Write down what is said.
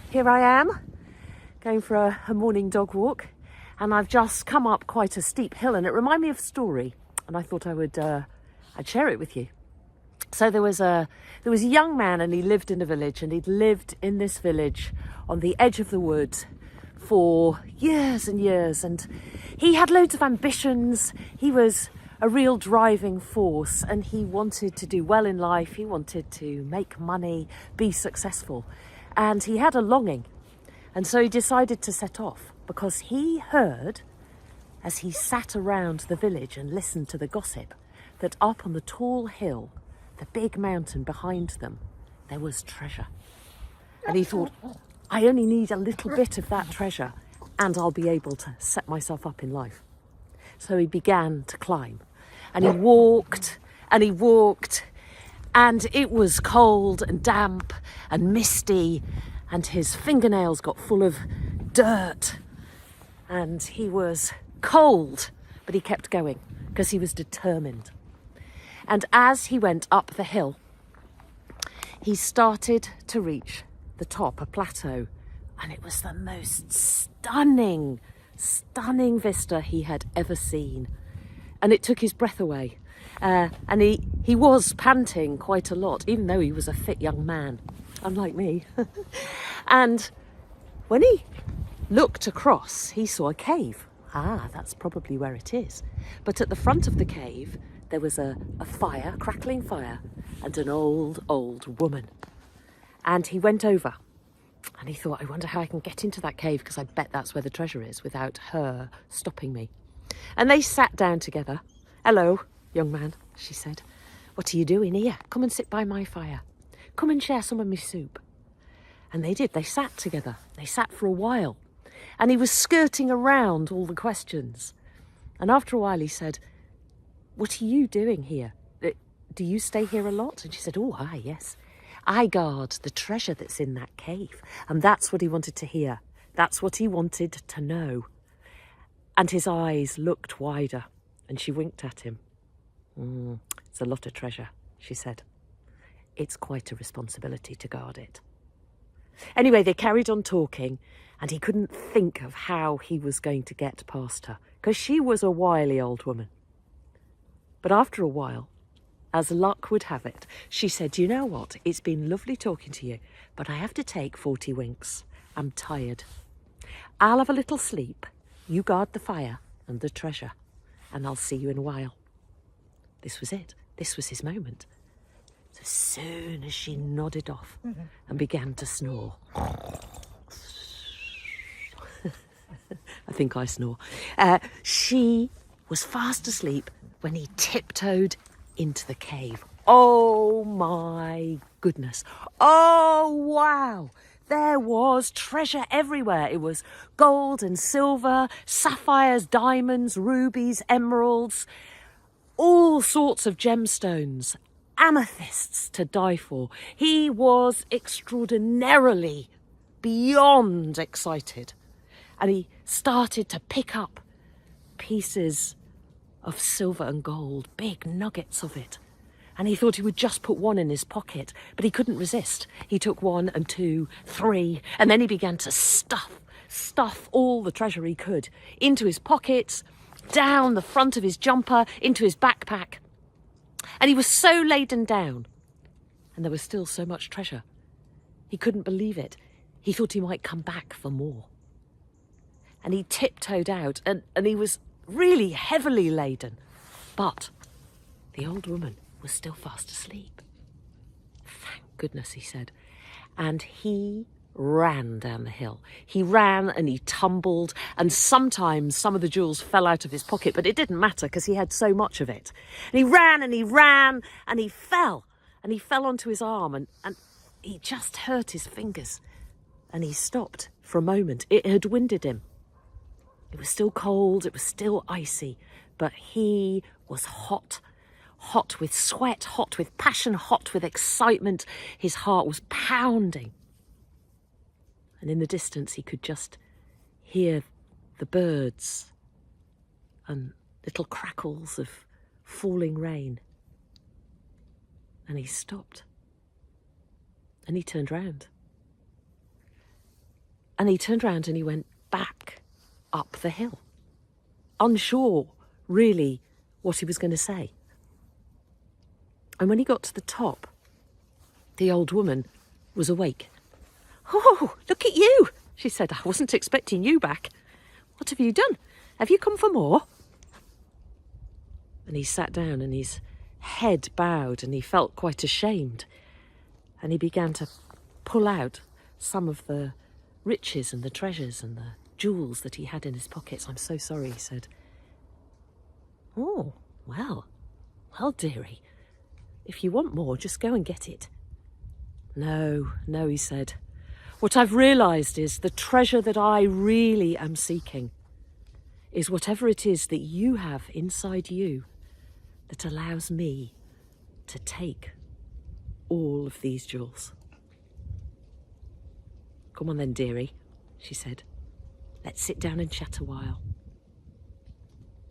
here I am, going for a morning dog walk, and I've just come up quite a steep hill, and it reminded me of a story, and I thought I'd share it with you. So there was a young man, and he lived in a village, and he'd lived in this village on the edge of the woods for years and years, and he had loads of ambitions. He was a real driving force, and he wanted to do well in life. He wanted to make money, be successful, and he had a longing. And so he decided to set off, because he heard, as he sat around the village and listened to the gossip, that up on the tall hill, the big mountain behind them, there was treasure. And he thought, I only need a little bit of that treasure and I'll be able to set myself up in life. So he began to climb, and he walked and he walked, and it was cold and damp and misty, and his fingernails got full of dirt, and he was cold, but he kept going because he was determined. And as he went up the hill, he started to reach the top, a plateau, and it was the most stunning vista he had ever seen. And it took his breath away. And he was panting quite a lot, even though he was a fit young man, unlike me. And when he looked across, he saw a cave. That's probably where it is. But at the front of the cave, there was a fire, crackling fire, and an old woman. And he went over, and he thought, I wonder how I can get into that cave, because I bet that's where the treasure is, without her stopping me. And they sat down together. Hello, young man, she said. What are you doing here? Come and sit by my fire. Come and share some of my soup. And they did. They sat together. They sat for a while. And he was skirting around all the questions. And after a while he said, what are you doing here? Do you stay here a lot? And she said, yes. I guard the treasure that's in that cave. And that's what he wanted to hear. That's what he wanted to know. And his eyes looked wider, and she winked at him. It's a lot of treasure, she said. It's quite a responsibility to guard it. Anyway, they carried on talking, and he couldn't think of how he was going to get past her, because she was a wily old woman. But after a while, as luck would have it, she said, you know what? It's been lovely talking to you, but I have to take 40 winks. I'm tired. I'll have a little sleep. You guard the fire and the treasure, and I'll see you in a while. This was it. This was his moment. So as soon as she nodded off and began to snore, I think I snore, she was fast asleep when he tiptoed into the cave. Oh my goodness. Oh wow. There was treasure everywhere. It was gold and silver, sapphires, diamonds, rubies, emeralds, all sorts of gemstones, amethysts to die for. He was extraordinarily beyond excited. And he started to pick up pieces of silver and gold, big nuggets of it. And he thought he would just put one in his pocket, but he couldn't resist. He took 1 and 2, 3, and then he began to stuff all the treasure he could into his pockets, down the front of his jumper, into his backpack. And he was so laden down, and there was still so much treasure. He couldn't believe it. He thought he might come back for more. And he tiptoed out, and he was really heavily laden. But the old woman was still fast asleep. Thank goodness, he said. And he ran down the hill. He ran and he tumbled, and sometimes some of the jewels fell out of his pocket, but it didn't matter because he had so much of it. And he ran and he ran, and he fell onto his arm, and he just hurt his fingers. And he stopped for a moment. It had winded him. It was still cold, it was still icy, but he was hot with sweat, hot with passion, hot with excitement. His heart was pounding. And in the distance he could just hear the birds and little crackles of falling rain. And he stopped. And he turned round. And he turned round and he went back up the hill, unsure really what he was going to say. And when he got to the top, the old woman was awake. "Oh, look at you," she said. "I wasn't expecting you back. What have you done? Have you come for more?" And he sat down and his head bowed and he felt quite ashamed. And he began to pull out some of the riches and the treasures and the jewels that he had in his pockets. "I'm so sorry," he said. "Oh, well, dearie, if you want more, just go and get it." No, he said. "What I've realised is the treasure that I really am seeking is whatever it is that you have inside you that allows me to take all of these jewels." "Come on then, dearie," she said. "Let's sit down and chat a while."